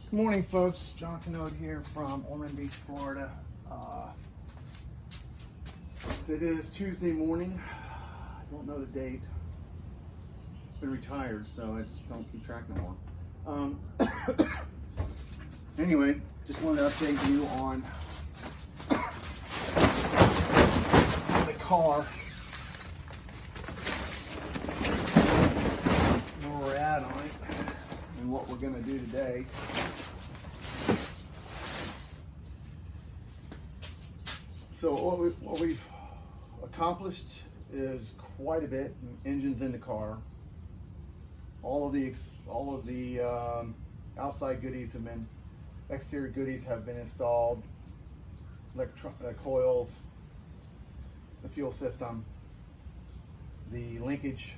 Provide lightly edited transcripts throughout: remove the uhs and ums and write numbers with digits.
Good morning, folks. John Canode here from Ormond Beach, Florida. It is Tuesday morning. I don't know the date. I've been retired, so I just don't keep track no more. Anyway, just wanted to update you on the car, where we're at on it, and what we're going to do today. So what we've accomplished is quite a bit. Engine's in the car. All of the outside goodies have been, exterior goodies have been installed. Coils, the fuel system, the linkage,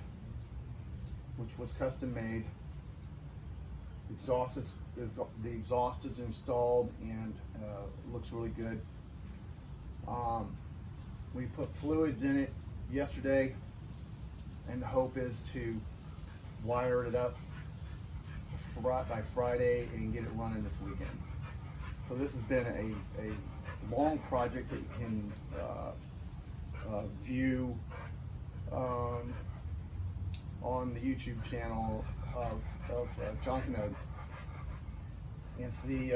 which was custom made. The exhaust is installed and looks really good. We put fluids in it yesterday, and the hope is to wire it up by Friday and get it running this weekend. So this has been a long project that you can view on the YouTube channel of John Canode, and see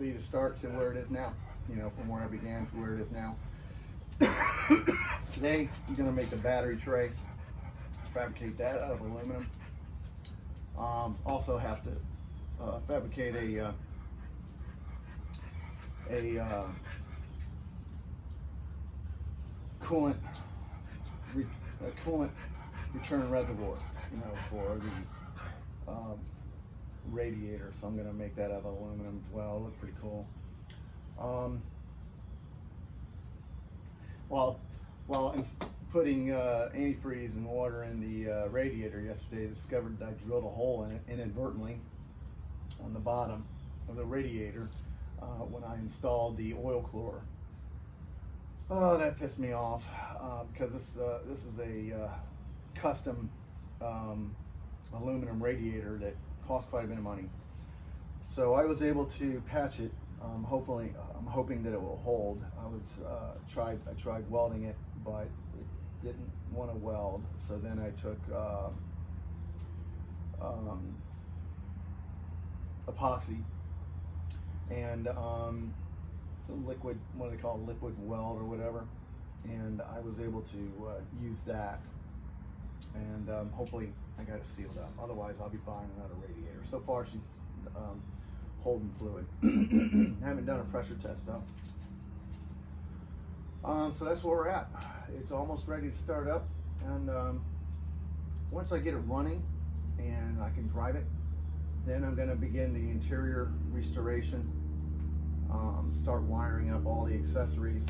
the start to where it is now. You know, from where I began to where it is now. Today, I'm going to make the battery tray, fabricate that out of aluminum. Also have to fabricate a coolant return reservoir, you know, for the radiator. So I'm going to make that out of aluminum as well. It'll look pretty cool. While putting antifreeze and water in the radiator yesterday, I discovered that I drilled a hole in it inadvertently on the bottom of the radiator when I installed the oil cooler. Oh, that pissed me off because this is a custom aluminum radiator that cost quite a bit of money. So I was able to patch it. I'm hoping that it will hold. I tried welding it, but it didn't want to weld. So then I took epoxy and liquid, what do they call it, liquid weld or whatever, and I was able to use that. And hopefully I got it sealed up. Otherwise, I'll be buying another radiator. So far, she's holding fluid. I haven't done a pressure test though. So that's where we're at. It's almost ready to start up, and once I get it running and I can drive it, then I'm going to begin the interior restoration. Start wiring up all the accessories,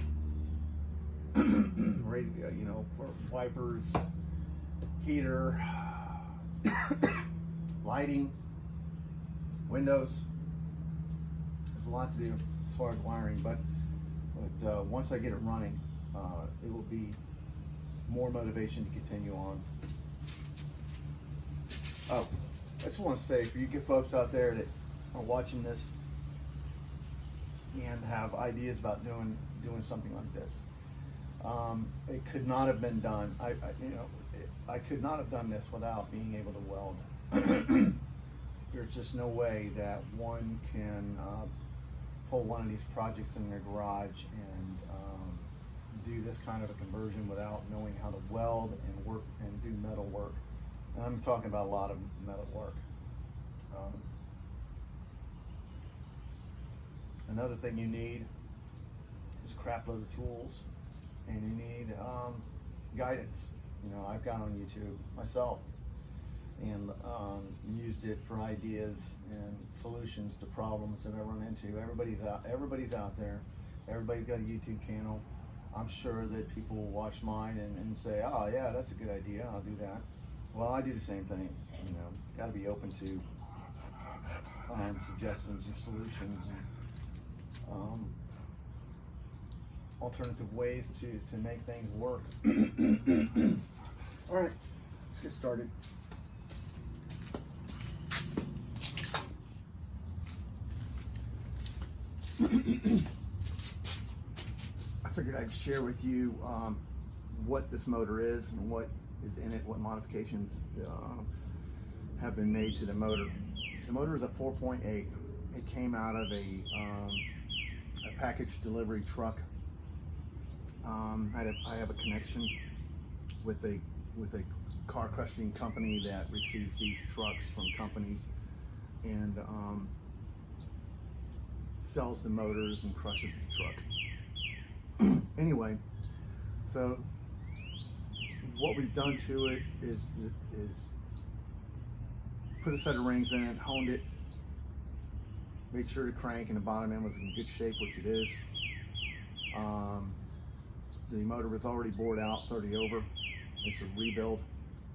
radio, you know, for wipers, heater, lighting, windows. There's a lot to do as far as wiring, but once I get it running, it will be more motivation to continue on. Oh, I just want to say, for you good folks out there that are watching this and have ideas about doing something like this, it could not have been done. I could not have done this without being able to weld. There's just no way that one can pull one of these projects in their garage and do this kind of a conversion without knowing how to weld and work and do metal work. And I'm talking about a lot of metal work. Another thing you need is a crap load of tools, and you need guidance. You know, I've gone on YouTube myself and used it for ideas and solutions to problems that I run into. Everybody's out there. Everybody's got a YouTube channel. I'm sure that people will watch mine and say, oh yeah, that's a good idea, I'll do that. Well, I do the same thing. You know, got to be open to suggestions and solutions and alternative ways to make things work. All right, let's get started. I figured I'd share with you what this motor is and what is in it, what modifications have been made to the motor. The motor is a 4.8. It came out of a package delivery truck. I have a connection with a car crushing company that receives these trucks from companies and sells the motors and crushes the truck. Anyway, so what we've done to it is put a set of rings in it, honed it, made sure the crank and the bottom end was in good shape, which it is. The motor was already bored out 30 over. It's a rebuild.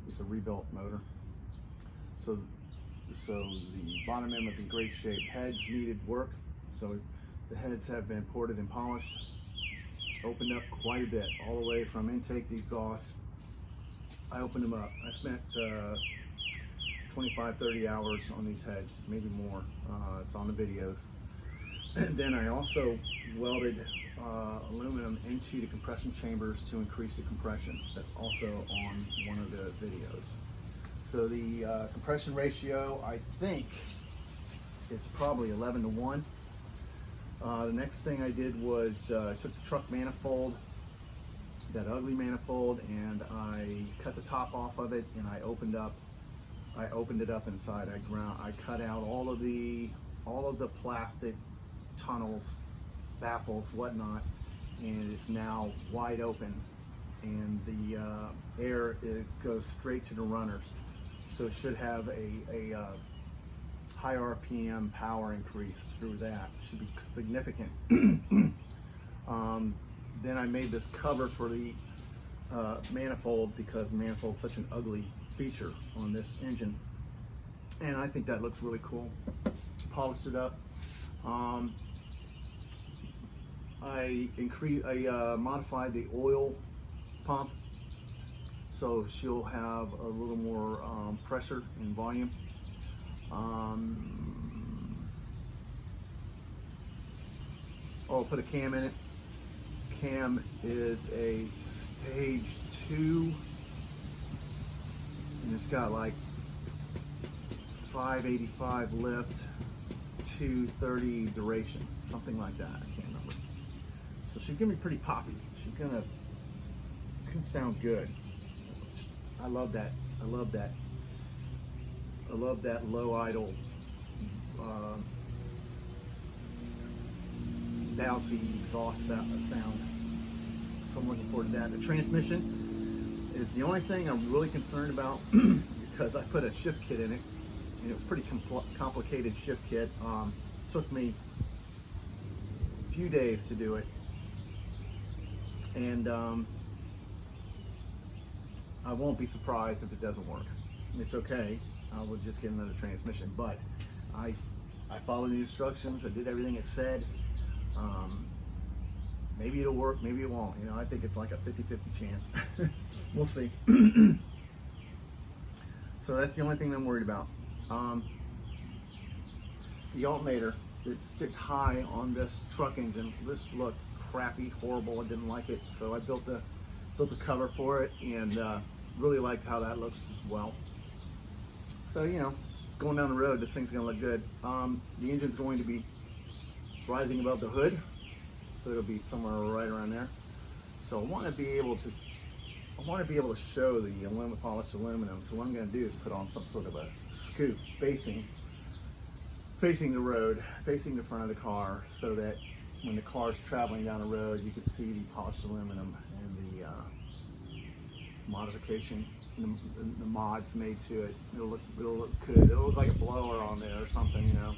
It's a rebuilt motor. So the bottom end was in great shape. Heads needed work, so the heads have been ported and polished. Opened up quite a bit, all the way from intake to exhaust. I opened them up. I spent 25-30 hours on these heads, maybe more. It's on the videos. And then I also welded aluminum into the compression chambers to increase the compression. That's also on one of the videos. So the compression ratio, I think it's probably 11 to 1. The next thing I did was took the truck manifold, that ugly manifold, and I cut the top off of it, and I opened it up inside. I cut out all of the plastic tunnels, baffles, whatnot, and it's now wide open, and the air, it goes straight to the runners, so it should have a high RPM power increase through that. Should be significant. Then I made this cover for the manifold, because the manifold is such an ugly feature on this engine, and I think that looks really cool. Polished it up. I modified the oil pump, so she'll have a little more pressure and volume. I'll put a cam in it. Cam is a stage 2, and it's got like 585 lift, 230 duration, something like that. I can't remember. So she's gonna be pretty poppy. It's gonna sound good. I love that. I love that. I love that low idle, bouncy exhaust sound. So I'm looking forward to that. The transmission is the only thing I'm really concerned about because I put a shift kit in it, and it was a pretty complicated shift kit. Took me a few days to do it, and I won't be surprised if it doesn't work. It's okay. I will just get another transmission, but I followed the instructions. I did everything it said. Maybe it'll work, maybe it won't. You know, I think it's like a 50-50 chance. We'll see. So that's the only thing I'm worried about. The alternator that sticks high on this truck engine, this looked crappy, horrible. I didn't like it, so I built a cover for it, and really liked how that looks as well. So, you know, going down the road, this thing's gonna look good. The engine's going to be rising above the hood, so it'll be somewhere right around there. So I want to be able to show the polished aluminum. So what I'm going to do is put on some sort of a scoop facing the road, facing the front of the car, so that when the car's traveling down the road, you can see the polished aluminum and the modification, the mods made to it. It'll look good. It'll look like a blower on there or something, you know.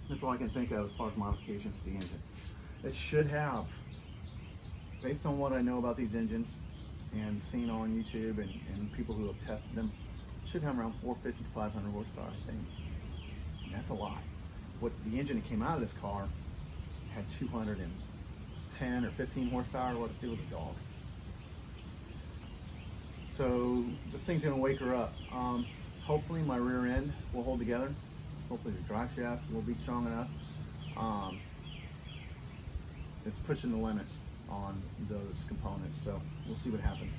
That's all I can think of as far as modifications to the engine. It should have, based on what I know about these engines and seen on YouTube and people who have tested them, it should have around 450 to 500 horsepower, I think. And that's a lot. What the engine that came out of this car had 210 or 15 horsepower. What it was a dog. So this thing's gonna wake her up. hopefully my rear end will hold together. Hopefully the drive shaft will be strong enough. It's pushing the limits on those components, so we'll see what happens.